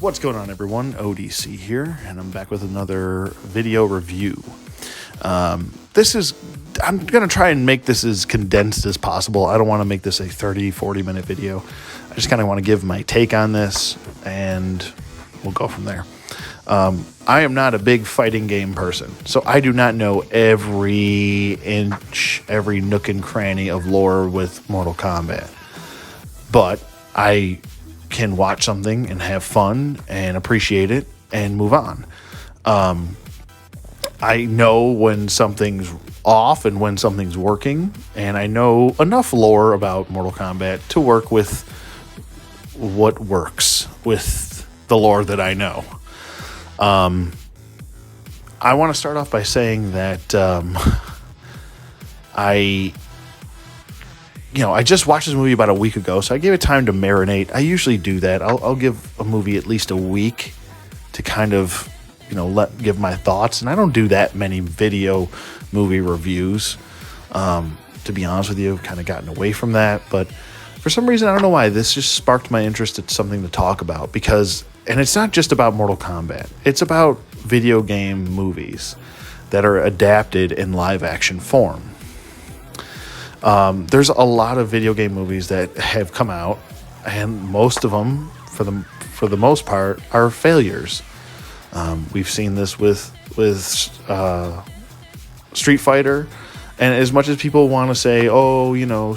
What's going on, everyone? ODC here, and I'm back with another video review. I'm going to try and make this as condensed as possible. I don't want to make this a 30-40 minute video. I just kind of want to give my take on this, and we'll go from there. I am not a big fighting game person, so I do not know every inch, every nook and cranny of lore with Mortal Kombat. But I can watch something and have fun and appreciate it and move on. I know when something's off and when something's working, and I know enough lore about Mortal Kombat to work with what works with the lore that I know. I want to start off by saying that I just watched this movie about a week ago, so I gave it time to marinate. I usually do that. I'll give a movie at least a week to kind of, give my thoughts. And I don't do that many video movie reviews. To be honest with you, I've kind of gotten away from that. But for some reason, I don't know why, this just sparked my interest in something to talk about. And it's not just about Mortal Kombat. It's about video game movies that are adapted in live action form. There's a lot of video game movies that have come out, and most of them, for the most part, are failures. We've seen this with Street Fighter, and as much as people want to say,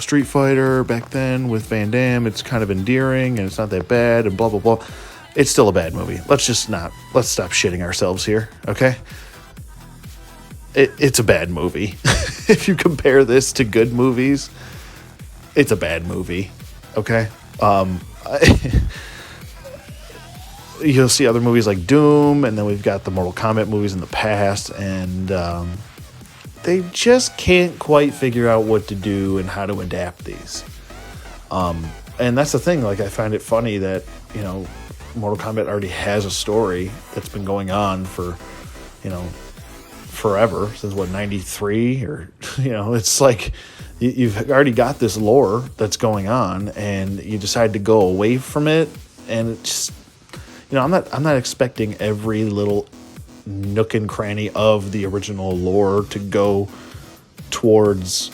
Street Fighter back then with Van Damme, it's kind of endearing and it's not that bad and blah blah blah, it's still a bad movie. Let's stop shitting ourselves here, okay? It's a bad movie. If you compare this to good movies, it's a bad movie. Okay. You'll see other movies like Doom, and then we've got the Mortal Kombat movies in the past, and they just can't quite figure out what to do and how to adapt these. And that's the thing. Like, I find it funny that Mortal Kombat already has a story that's been going on for forever, since 93, or it's like you've already got this lore that's going on, and you decide to go away from it, and it's just, I'm not expecting every little nook and cranny of the original lore to go towards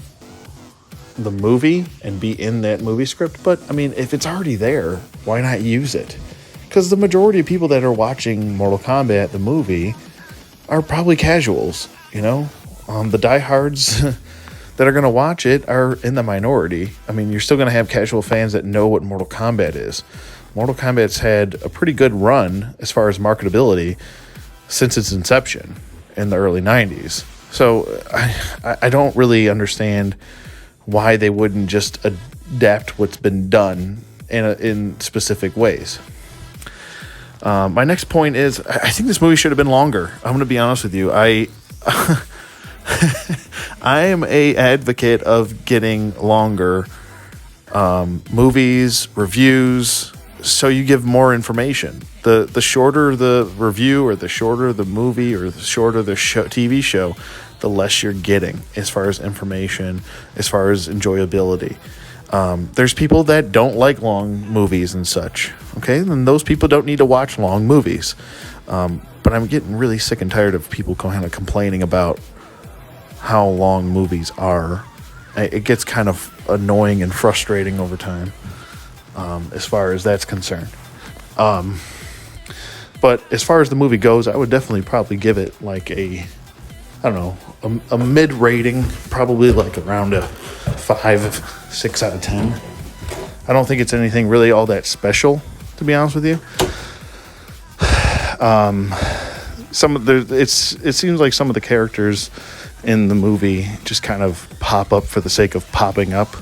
the movie and be in that movie script, but I mean, if it's already there, why not use it? Because the majority of people that are watching Mortal Kombat, the movie, are probably casuals, the diehards that are going to watch it are in the minority. I mean, you're still going to have casual fans that know what Mortal Kombat is. Mortal Kombat's had a pretty good run as far as marketability since its inception in the early 90s. So I don't really understand why they wouldn't just adapt what's been done in specific ways. My next point is, I think this movie should have been longer. I'm going to be honest with you. I am a advocate of getting longer movies, reviews, so you give more information. The shorter the review, or the shorter the movie, or the shorter the TV show, the less you're getting as far as information, as far as enjoyability. There's people that don't like long movies and such. Okay, then those people don't need to watch long movies. But I'm getting really sick and tired of people kind of complaining about how long movies are. It gets kind of annoying and frustrating over time, as far as that's concerned. But as far as the movie goes, I would definitely probably give it like a mid rating, probably like around a 5-6 out of 10. I don't think it's anything really all that special, to be honest with you. It seems like some of the characters in the movie just kind of pop up for the sake of popping up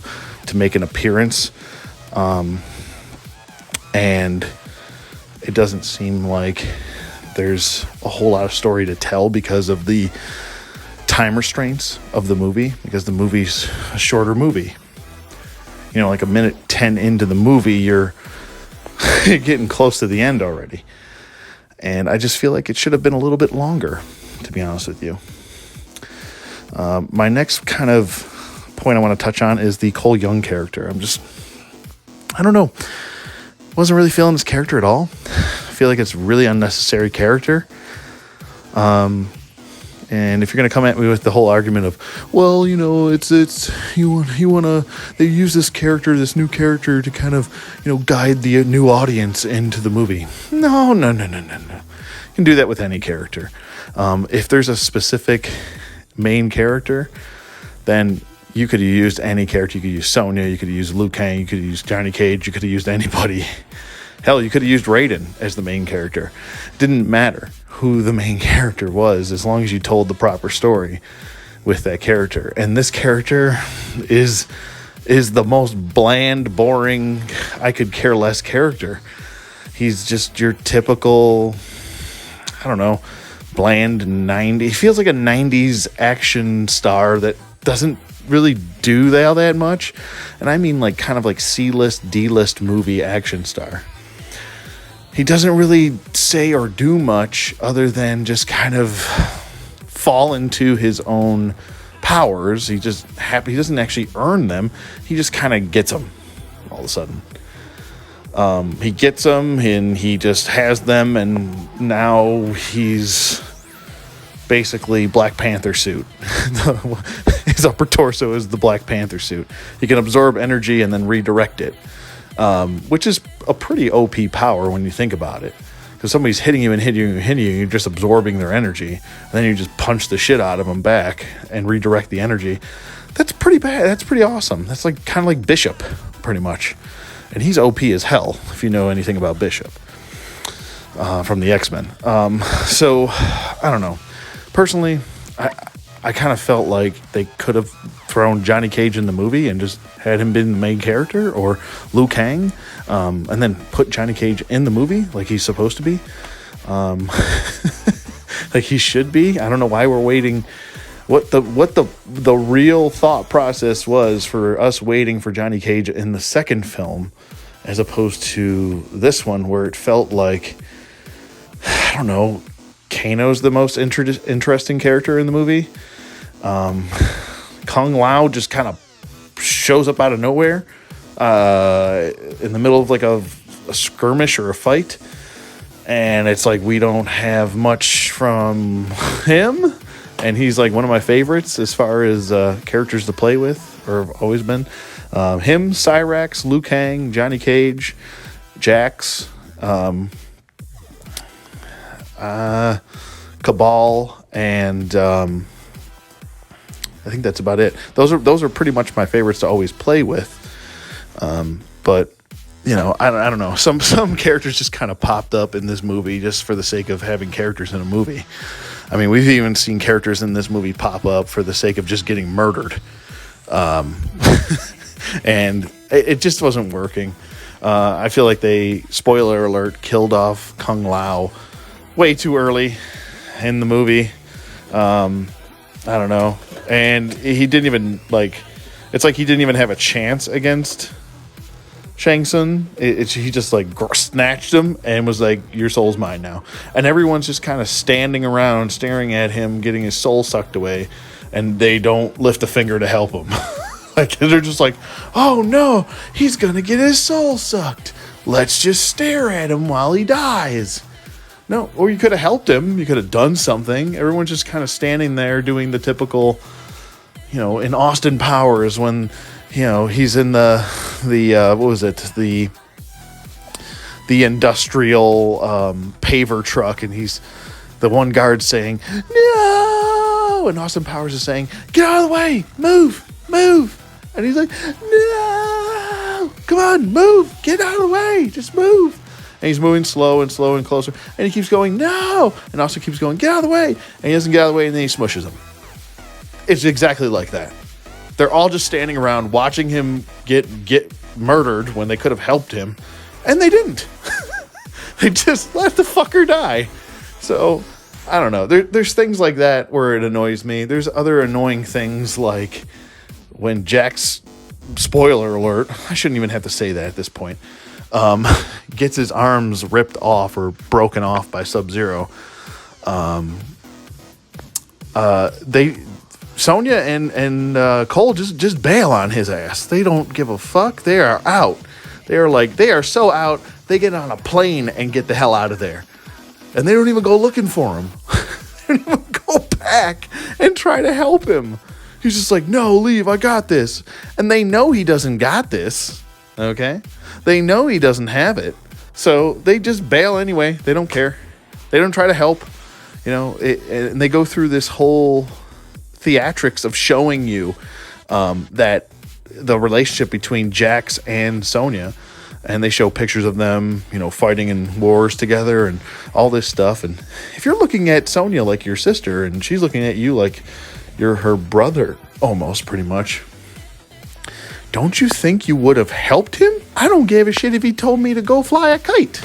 to make an appearance, and it doesn't seem like there's a whole lot of story to tell because of the time restraints of the movie, because the movie's a shorter movie. Like a minute 10 into the movie, you're getting close to the end already. And I just feel like it should have been a little bit longer, to be honest with you. My next kind of point I want to touch on is the Cole Young character. I don't know. Wasn't really feeling this character at all. feel like it's a really unnecessary character. And if you're going to come at me with the whole argument of, well, you know, it's you want to, they use this new character to kind of, you know, guide the new audience into the movie. No. You can do that with any character. If there's a specific main character, then you could have used any character. You could use Sonya, you could have used Liu Kang, you could have used Johnny Cage, you could have used anybody. Hell, you could have used Raiden as the main character. It didn't matter who the main character was, as long as you told the proper story with that character. And this character is the most bland, boring, I could care less character. He's just your typical, I don't know, bland 90s. He feels like a 90s action star that doesn't really do all that much. And I mean like kind of like C-list, D-list movie action star. He doesn't really say or do much other than just kind of fall into his own powers. He doesn't actually earn them. He just kind of gets them all of a sudden. He gets them and he just has them, and now he's basically Black Panther suit. His upper torso is the Black Panther suit. He can absorb energy and then redirect it. Which is a pretty OP power when you think about it. Because somebody's hitting you, you're just absorbing their energy. And then you just punch the shit out of them back and redirect the energy. That's pretty bad. That's pretty awesome. That's like kind of like Bishop, pretty much. And he's OP as hell, if you know anything about Bishop. From the X-Men. So, I don't know. Personally, I kind of felt like they could have thrown Johnny Cage in the movie and just had him been the main character, or Liu Kang, and then put Johnny Cage in the movie like he's supposed to be, like he should be. I don't know why we're waiting. What the real thought process was for us waiting for Johnny Cage in the second film, as opposed to this one where it felt like, I don't know, Kano's the most interesting character in the movie. Kung Lao just kind of shows up out of nowhere in the middle of like a skirmish or a fight, and it's like we don't have much from him, and he's like one of my favorites as far as characters to play with, or have always been. Him, Cyrax, Liu Kang, Johnny Cage, Jax, Cabal, and I think that's about it. Those are pretty much my favorites to always play with. But you know, I don't know. Some characters just kind of popped up in this movie just for the sake of having characters in a movie. I mean, we've even seen characters in this movie pop up for the sake of just getting murdered. And it just wasn't working. I feel like they, spoiler alert, killed off Kung Lao way too early in the movie. I don't know. And he didn't even, it's like he didn't even have a chance against Shang Tsung. He just, snatched him and was like, your soul's mine now. And everyone's just kind of standing around, staring at him, getting his soul sucked away, and they don't lift a finger to help him. They're just like, oh, no, he's going to get his soul sucked. Let's just stare at him while he dies. No, or you could have helped him. You could have done something. Everyone's just kind of standing there doing the typical, in Austin Powers when, he's in the what was it? The industrial paver truck, and he's the one guard saying, no! And Austin Powers is saying, get out of the way! Move! And he's like, no! Come on, move! Get out of the way! Just move! And he's moving slow and closer. And he keeps going, no! And also keeps going, get out of the way! And he doesn't get out of the way, and then he smushes him. It's exactly like that. They're all just standing around watching him get murdered when they could have helped him. And they didn't. They just let the fucker die. So, I don't know. There's things like that where it annoys me. There's other annoying things like when Jax, spoiler alert, I shouldn't even have to say that at this point, gets his arms ripped off or broken off by Sub-Zero. Sonya and Cole just bail on his ass. They don't give a fuck. They are out. They are so out They get on a plane and get the hell out of there. And they don't even go looking for him. They don't even go back and try to help him. He's just like, no, leave, I got this. And they know he doesn't got this, okay? They know he doesn't have it. So they just bail anyway. They don't care. They don't try to help. And they go through this whole theatrics of showing you that the relationship between Jax and Sonya, and they show pictures of them, fighting in wars together and all this stuff. And if you're looking at Sonya like your sister and she's looking at you like you're her brother, almost pretty much, don't you think you would have helped him? I don't give a shit if he told me to go fly a kite.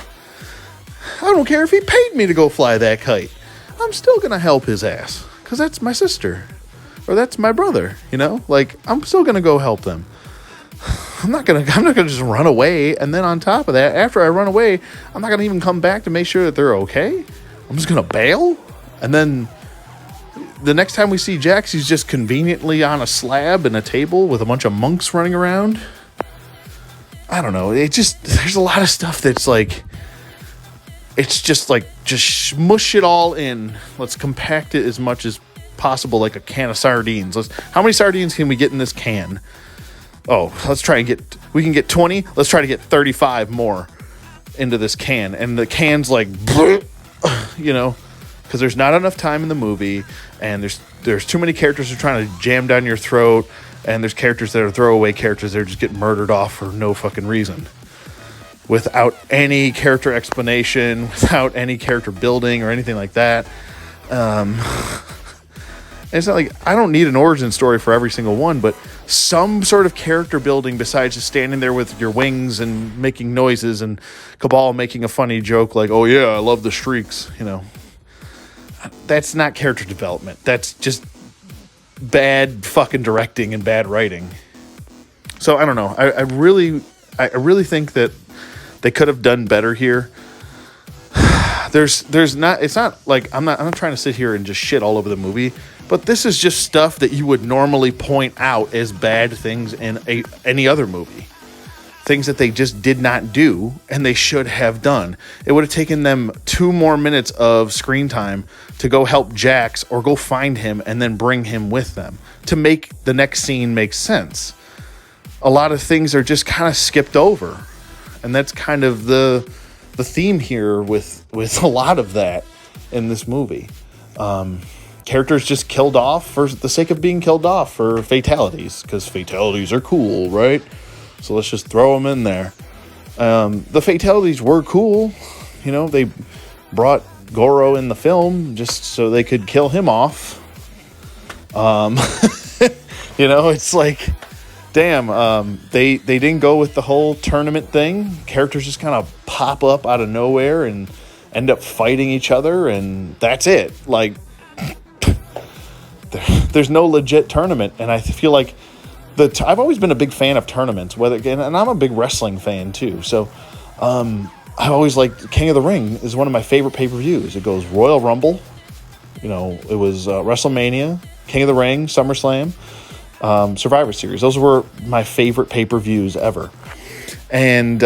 I don't care if he paid me to go fly that kite. I'm still going to help his ass because that's my sister or that's my brother, I'm still going to go help them. I'm not going to just run away. And then on top of that, after I run away, I'm not going to even come back to make sure that they're okay. I'm just going to bail. And then the next time we see Jax, he's just conveniently on a slab and a table with a bunch of monks running around. I don't know. There's a lot of stuff that's like, it's just like, just smush it all in. Let's compact it as much as possible, like a can of sardines. How many sardines can we get in this can? Oh, we can get 20. Let's try to get 35 more into this can. And the can's like, because there's not enough time in the movie, and there's too many characters who are trying to jam down your throat, and there's characters that are throwaway characters that are just getting murdered off for no fucking reason. Without any character explanation, without any character building or anything like that. It's not like I don't need an origin story for every single one, but some sort of character building besides just standing there with your wings and making noises and Cabal making a funny joke like, oh yeah, I love the streaks, That's not character development. That's just bad fucking directing and bad writing. So I don't know. I really think that they could have done better here. It's not like I'm not trying to sit here and just shit all over the movie, but this is just stuff that you would normally point out as bad things in any other movie. Things that they just did not do and they should have done. It would have taken them 2 more minutes of screen time to go help Jax or go find him and then bring him with them to make the next scene make sense. A lot of things are just kind of skipped over. And that's kind of the theme here with a lot of that in this movie. Characters just killed off for the sake of being killed off for fatalities, because fatalities are cool, right? So let's just throw them in there. The fatalities were cool. They brought Goro in the film just so they could kill him off. It's like, damn, they didn't go with the whole tournament thing. Characters just kind of pop up out of nowhere and end up fighting each other, and that's it. Like, there's no legit tournament, and I feel like I've always been a big fan of tournaments, and I'm a big wrestling fan too. So, I always liked King of the Ring is one of my favorite pay-per-views. It goes Royal Rumble, it was WrestleMania, King of the Ring, SummerSlam, Survivor Series. Those were my favorite pay-per-views ever. And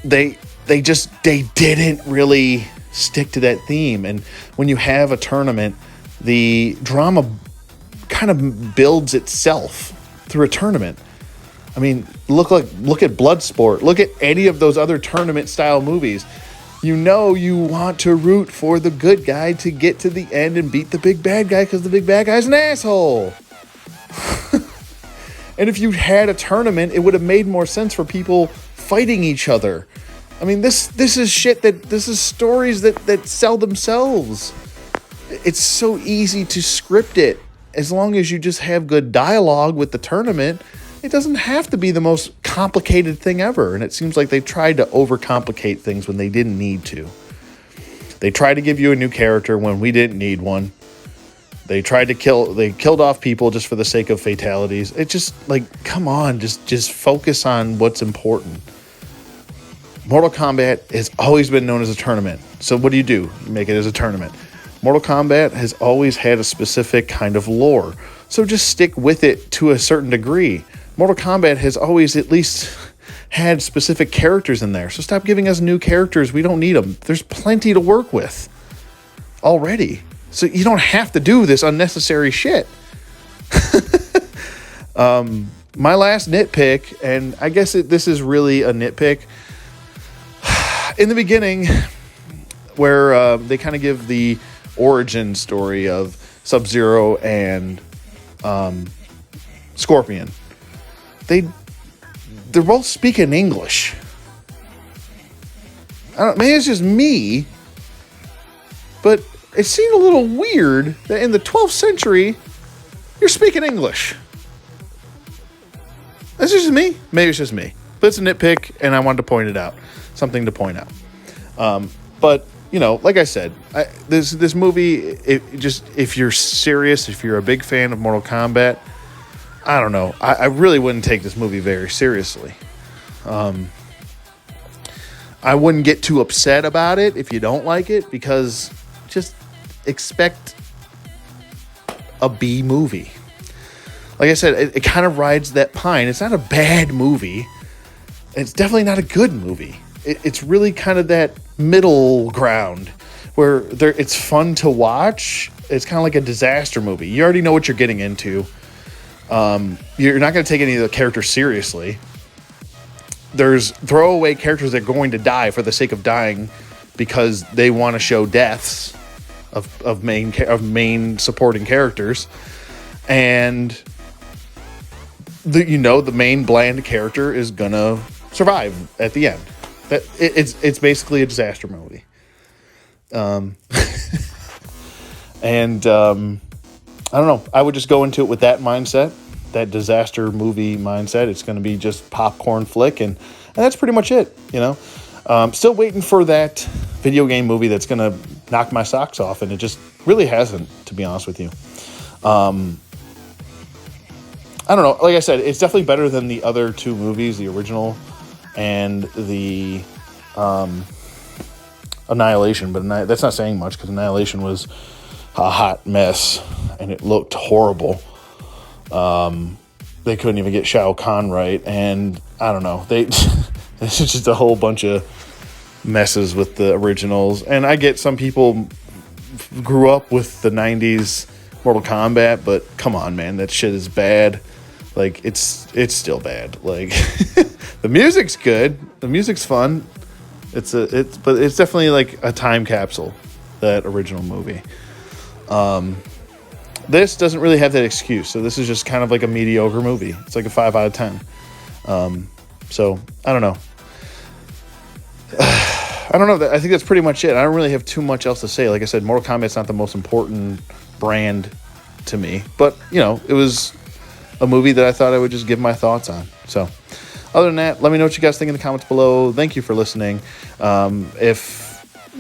they didn't really stick to that theme. And when you have a tournament, the drama kind of builds itself through a tournament. I mean, look at Bloodsport. Look at any of those other tournament style movies. You want to root for the good guy to get to the end and beat the big bad guy because the big bad guy's an asshole. And if you had a tournament, it would have made more sense for people fighting each other. I mean, this is shit this is stories that sell themselves. It's so easy to script it. As long as you just have good dialogue with the tournament, it doesn't have to be the most complicated thing ever. And it seems like they tried to overcomplicate things when they didn't need to. They tried to give you a new character when we didn't need one. They killed off people just for the sake of fatalities. It just, like, come on, just focus on what's important. Mortal Kombat has always been known as a tournament. So what do? You make it as a tournament. Mortal Kombat has always had a specific kind of lore. So just stick with it to a certain degree. Mortal Kombat has always at least had specific characters in there. So stop giving us new characters. We don't need them. There's plenty to work with already. So you don't have to do this unnecessary shit. My last nitpick, and I guess this is really a nitpick. In the beginning, where they kind of give the origin story of Sub-Zero and Scorpion, they're both speaking English. Maybe it's just me, but it seemed a little weird that in the 12th century, you're speaking English. That's just me. Maybe it's just me. But it's a nitpick, and I wanted to point it out. Something to point out. But, you know, like I said, this movie, if you're serious, if you're a big fan of Mortal Kombat, I don't know. I really wouldn't take this movie very seriously. I wouldn't get too upset about it if you don't like it, because just expect a B movie. Like I said, it kind of rides that pine. It's not a bad movie. It's definitely not a good movie. It's really kind of that middle ground where it's fun to watch. It's kind of like a disaster movie. You already know what you're getting into. You're not going to take any of the characters seriously. There's throwaway characters that are going to die for the sake of dying because they want to show deaths of main supporting characters, and the main bland character is gonna survive at the end. It's basically a disaster movie. And I don't know. I would just go into it with that mindset, that disaster movie mindset. It's going to be just popcorn flick, and that's pretty much it. You know, still waiting for that video game movie that's going to knock my socks off, and it just really hasn't, to be honest with you. I don't know. Like I said, it's definitely better than the other two movies, the original and the Annihilation. But that's not saying much, because Annihilation was a hot mess and it looked horrible. They couldn't even get Shao Kahn right, and I don't know. It's just a whole bunch of messes with the originals. And I get some people grew up with the 90s Mortal Kombat, but come on, man, that shit is bad. Like, it's still bad. Like, the music's good, the music's fun. But it's definitely like a time capsule, that original movie. This doesn't really have that excuse, so this is just kind of like a mediocre movie. It's like a 5 out of 10. So I don't know. I don't know. I think that's pretty much it. I don't really have too much else to say. Like I said, Mortal Kombat's not the most important brand to me, but you know, it was a movie that I thought I would just give my thoughts on. So other than that, let me know what you guys think in the comments below. Thank you for listening. If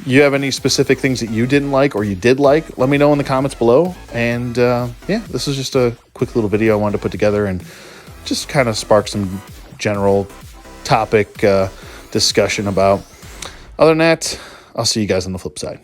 you have any specific things that you didn't like or you did like, let me know in the comments below. And yeah, this is just a quick little video I wanted to put together and just kind of spark some general topic discussion about. Other than that, I'll see you guys on the flip side.